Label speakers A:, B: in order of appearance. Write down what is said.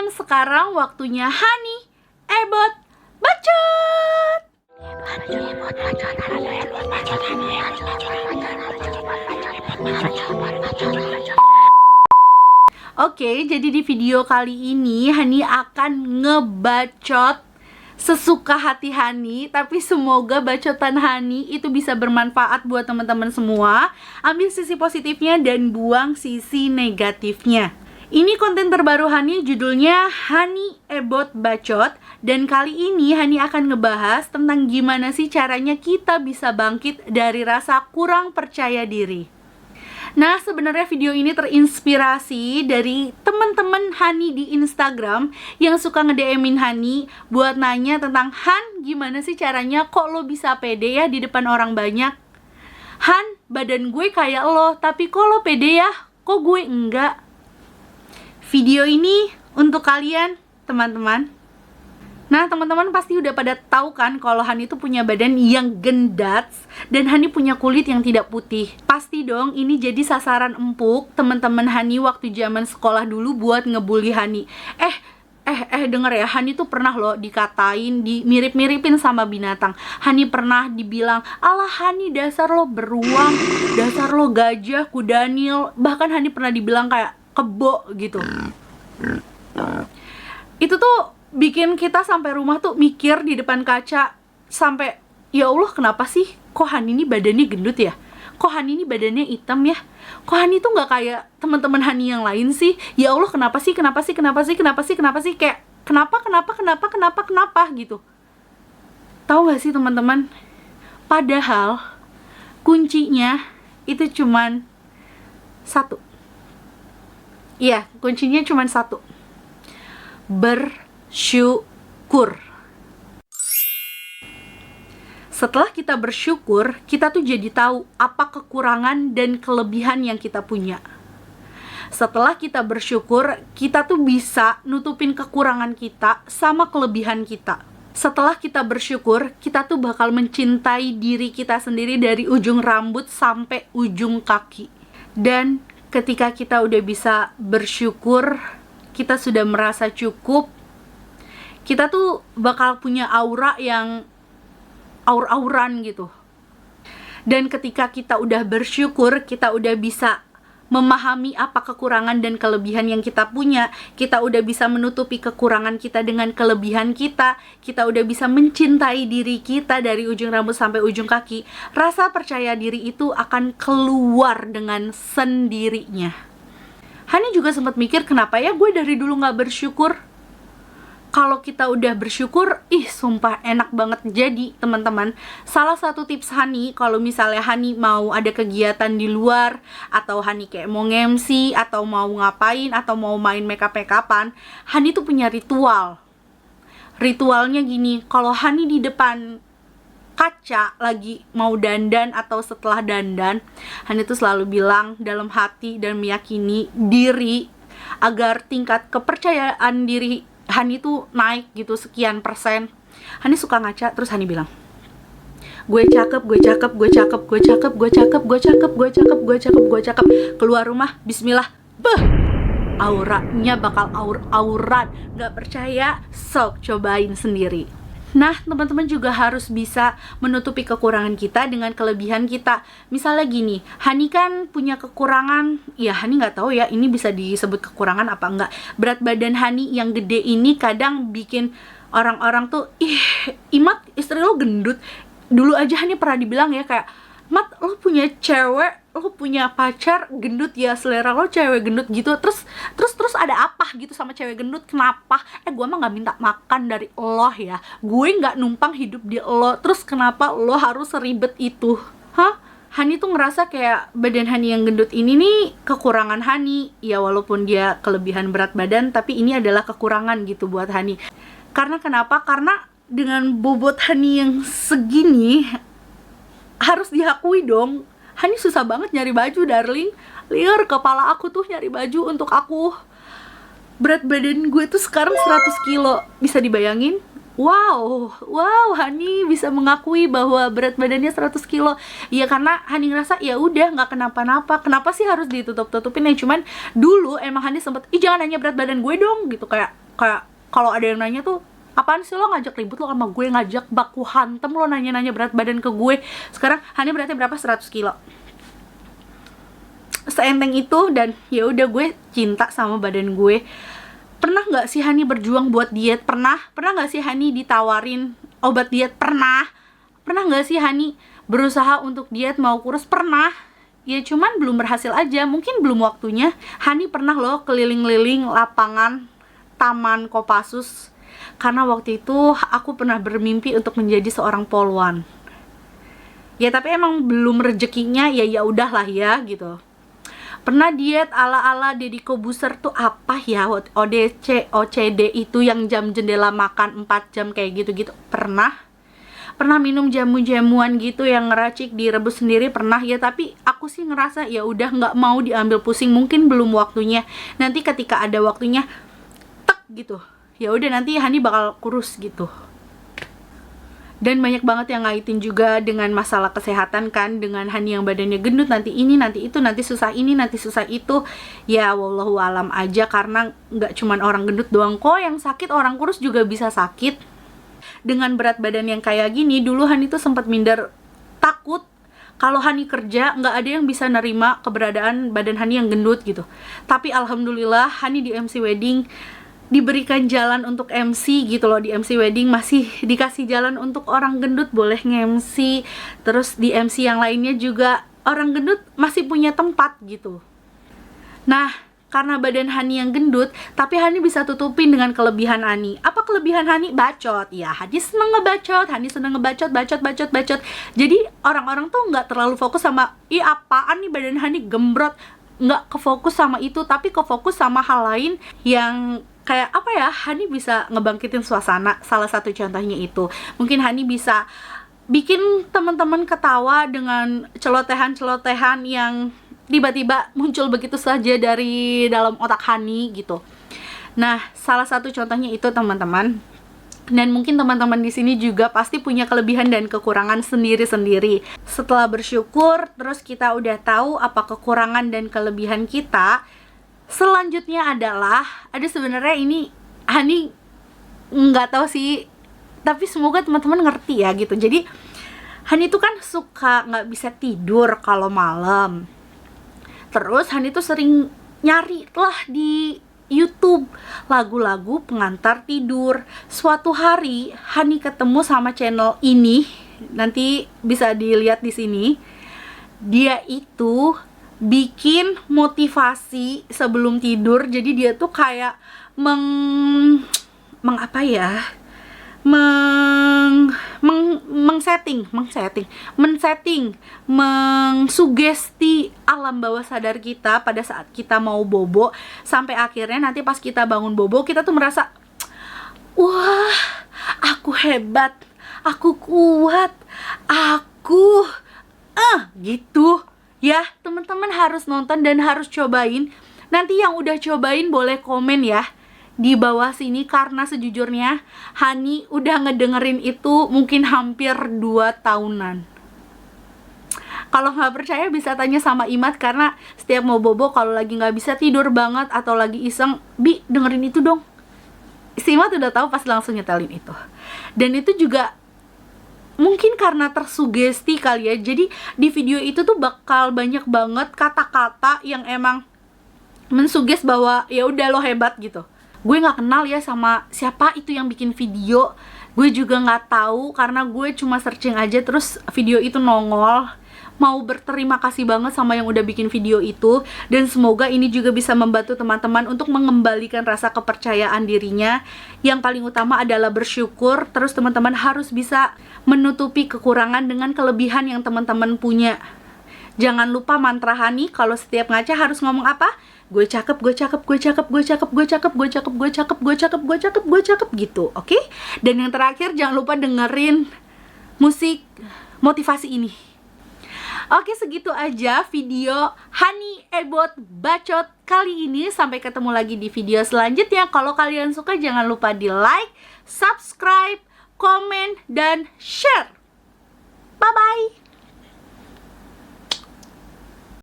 A: teman-teman, sekarang waktunya Hani Ebot Bacot. Oke, jadi di video kali ini Hani akan ngebacot sesuka hati Hani, tapi semoga bacotan Hani itu bisa bermanfaat buat teman-teman semua. Ambil sisi positifnya dan buang sisi negatifnya. Ini konten terbaru Hani, judulnya Hani Ebot Bacot. Dan kali ini Hani akan ngebahas tentang gimana sih caranya kita bisa bangkit dari rasa kurang percaya diri. Nah, sebenarnya video ini terinspirasi dari teman-teman Hani di Instagram yang suka nge-DM-in Hani buat nanya tentang, Han, gimana sih caranya kok lo bisa pede ya di depan orang banyak? Han, badan gue kayak lo, tapi kok lo pede ya? Kok gue enggak? Video ini untuk kalian, teman-teman. Nah, teman-teman pasti udah pada tahu kan kalau Hani itu punya badan yang gendats dan Hani punya kulit yang tidak putih. Pasti dong ini jadi sasaran empuk teman-teman Hani waktu zaman sekolah dulu buat ngebully Hani. Denger ya, Hani tuh pernah loh dikatain, mirip-miripin sama binatang. Hani pernah dibilang, "Alah Hani, dasar lo beruang, dasar lo gajah, kudanil." Bahkan Hani pernah dibilang kayak kebo gitu. Itu tuh bikin kita sampai rumah tuh mikir di depan kaca, sampai, ya Allah, kenapa sih kok Hani ini badannya gendut ya? Kok Hani ini badannya hitam ya? Kok Hani tuh nggak kayak teman-teman Hani yang lain sih? Ya Allah, kenapa sih kayak kenapa gitu. Tahu nggak sih teman-teman? Padahal kuncinya itu cuman satu. Iya, kuncinya cuman satu. Bersyukur. Setelah kita bersyukur, kita tuh jadi tahu apa kekurangan dan kelebihan yang kita punya. Setelah kita bersyukur, kita tuh bisa nutupin kekurangan kita sama kelebihan kita. Setelah kita bersyukur, kita tuh bakal mencintai diri kita sendiri dari ujung rambut sampai ujung kaki. Dan ketika kita udah bisa bersyukur, kita sudah merasa cukup, kita tuh bakal punya aura yang aur-auran gitu. Dan ketika kita udah bersyukur, kita udah bisa memahami apa kekurangan dan kelebihan yang kita punya, kita udah bisa menutupi kekurangan kita dengan kelebihan kita udah bisa mencintai diri kita dari ujung rambut sampai ujung kaki, rasa percaya diri itu akan keluar dengan sendirinya. Hani juga sempat mikir, kenapa ya gue dari dulu gak bersyukur? Kalau kita udah bersyukur, sumpah enak banget. Jadi teman-teman, salah satu tips Hani kalau misalnya Hani mau ada kegiatan di luar, atau Hani kayak mau nge-MC, atau mau ngapain, atau mau main make-up-an, Hani tuh punya ritual. Ritualnya gini, kalau Hani di depan kaca lagi mau dandan atau setelah dandan, Hani tuh selalu bilang dalam hati dan meyakini diri agar tingkat kepercayaan diri Hani tuh naik gitu sekian persen. Hani suka ngaca, terus Hani bilang, gue cakep. Keluar rumah, bismillah, auranya bakal aur-auran. Gak percaya? Sok cobain sendiri. Nah, teman-teman juga harus bisa menutupi kekurangan kita dengan kelebihan kita. Misalnya gini, Hani kan punya kekurangan, ya Hani nggak tahu ya ini bisa disebut kekurangan apa enggak. Berat badan Hani yang gede ini kadang bikin orang-orang tuh, Imat, istri lo gendut. Dulu aja Hani pernah dibilang ya kayak, Mat, lo punya cewek, lo punya pacar gendut ya, selera lo cewek gendut gitu. Terus ada apa gitu sama cewek gendut? Kenapa? Gue mah gak minta makan dari lo ya, gue gak numpang hidup di lo, terus kenapa lo harus ribet itu? Hani tuh ngerasa kayak badan Hani yang gendut ini nih kekurangan Hani. Ya walaupun dia kelebihan berat badan, tapi ini adalah kekurangan gitu buat Hani. Karena kenapa? Karena dengan bobot Hani yang segini, harus diakui dong, Hani susah banget nyari baju, darling. Liar, kepala aku tuh nyari baju untuk aku. Berat badan gue tuh sekarang 100 kilo. Bisa dibayangin? Wow, Hani bisa mengakui bahwa berat badannya 100 kilo. Ya karena Hani ngerasa ya udah nggak kenapa-napa. Kenapa sih harus ditutup-tutupin? Ya cuman dulu emang Hani sempet, jangan nanya berat badan gue dong gitu, kayak Kayak kalau ada yang nanya tuh, apaan sih lo ngajak ribut lo sama gue, ngajak baku hantem, lo nanya-nanya berat badan ke gue. Sekarang Hani beratnya berapa? 100 kilo. Seenteng itu, dan ya udah gue cinta sama badan gue. Pernah nggak sih Hani berjuang buat diet? Pernah nggak sih Hani ditawarin obat diet? Pernah nggak sih Hani berusaha untuk diet mau kurus? Pernah. Ya cuman belum berhasil aja, mungkin belum waktunya. Hani pernah loh keliling-liling lapangan Taman Kopassus, karena waktu itu aku pernah bermimpi untuk menjadi seorang polwan. Ya tapi emang belum rezekinya, ya udahlah ya gitu. Pernah diet ala-ala Deddy Kobuser tuh apa ya, ODC, OCD itu yang jam jendela makan 4 jam kayak gitu-gitu. Pernah minum jamu-jamuan gitu yang ngeracik direbus sendiri, pernah ya. Tapi aku sih ngerasa ya udah nggak mau diambil pusing, mungkin belum waktunya. Nanti ketika ada waktunya, tek gitu, ya udah nanti Hani bakal kurus gitu. Dan banyak banget yang ngaitin juga dengan masalah kesehatan kan, dengan Hani yang badannya gendut, nanti ini, nanti itu, nanti susah ini, nanti susah itu. Ya wallahu alam aja, karena nggak cuman orang gendut doang kok yang sakit, orang kurus juga bisa sakit. Dengan berat badan yang kayak gini, dulu Hani tuh sempat minder, takut kalau Hani kerja nggak ada yang bisa nerima keberadaan badan Hani yang gendut gitu. Tapi alhamdulillah Hani di MC Wedding diberikan jalan untuk MC gitu loh. Di MC Wedding masih dikasih jalan untuk orang gendut boleh nge-MC. Terus di MC yang lainnya juga orang gendut masih punya tempat gitu. Nah, karena badan Hani yang gendut, tapi Hani bisa tutupin dengan kelebihan Hani. Apa kelebihan Hani? Bacot. Ya, Hani seneng ngebacot, Hani seneng ngebacot, bacot. Jadi orang-orang tuh nggak terlalu fokus sama, ih apaan nih badan Hani gembrot. Nggak kefokus sama itu, tapi kefokus sama hal lain yang kayak apa ya, Hani bisa ngebangkitin suasana. Salah satu contohnya itu, mungkin Hani bisa bikin teman-teman ketawa dengan celotehan-celotehan yang tiba-tiba muncul begitu saja dari dalam otak Hani gitu. Nah, salah satu contohnya itu teman-teman. Dan mungkin teman-teman di sini juga pasti punya kelebihan dan kekurangan sendiri-sendiri. Setelah bersyukur, terus kita udah tahu apa kekurangan dan kelebihan kita. Selanjutnya adalah, ada sebenarnya ini Hani nggak tahu sih, tapi semoga teman-teman ngerti ya gitu. Jadi Hani tuh kan suka nggak bisa tidur kalau malam. Terus Hani tuh sering nyari lah di YouTube lagu-lagu pengantar tidur. Suatu hari Hani ketemu sama channel ini, nanti bisa dilihat di sini. Dia itu bikin motivasi sebelum tidur. Jadi dia tuh kayak mengsugesti alam bawah sadar kita pada saat kita mau bobo, sampai akhirnya nanti pas kita bangun bobo kita tuh merasa, wah, aku hebat, aku kuat, aku gitu ya. Teman-teman harus nonton dan harus cobain. Nanti yang udah cobain boleh komen ya di bawah sini, karena sejujurnya Hani udah ngedengerin itu mungkin hampir 2 tahunan. Kalau nggak percaya bisa tanya sama Imat, karena setiap mau bobo kalau lagi nggak bisa tidur banget atau lagi iseng, Bi dengerin itu dong. Si Imat udah tahu, pas langsung nyetelin itu. Dan itu juga mungkin karena tersugesti kali ya. Jadi di video itu tuh bakal banyak banget kata-kata yang emang mensuges bahwa ya udah lo hebat gitu. Gue nggak kenal ya sama siapa itu yang bikin video. Gue juga nggak tahu, karena gue cuma searching aja terus video itu nongol. Mau berterima kasih banget sama yang udah bikin video itu. Dan semoga ini juga bisa membantu teman-teman untuk mengembalikan rasa kepercayaan dirinya. Yang paling utama adalah bersyukur. Terus teman-teman harus bisa menutupi kekurangan dengan kelebihan yang teman-teman punya. Jangan lupa mantra Hani kalau setiap ngaca harus ngomong apa? Gue cakep, gue cakep, gue cakep, gue cakep, gue cakep, gue cakep, gue cakep, gue cakep, gue cakep, gue cakep gitu, oke? Dan yang terakhir, jangan lupa dengerin musik motivasi ini. Oke, segitu aja video Hani Ebot Bacot kali ini. Sampai ketemu lagi di video selanjutnya. Kalau kalian suka jangan lupa di like, subscribe, komen, dan share. Bye-bye.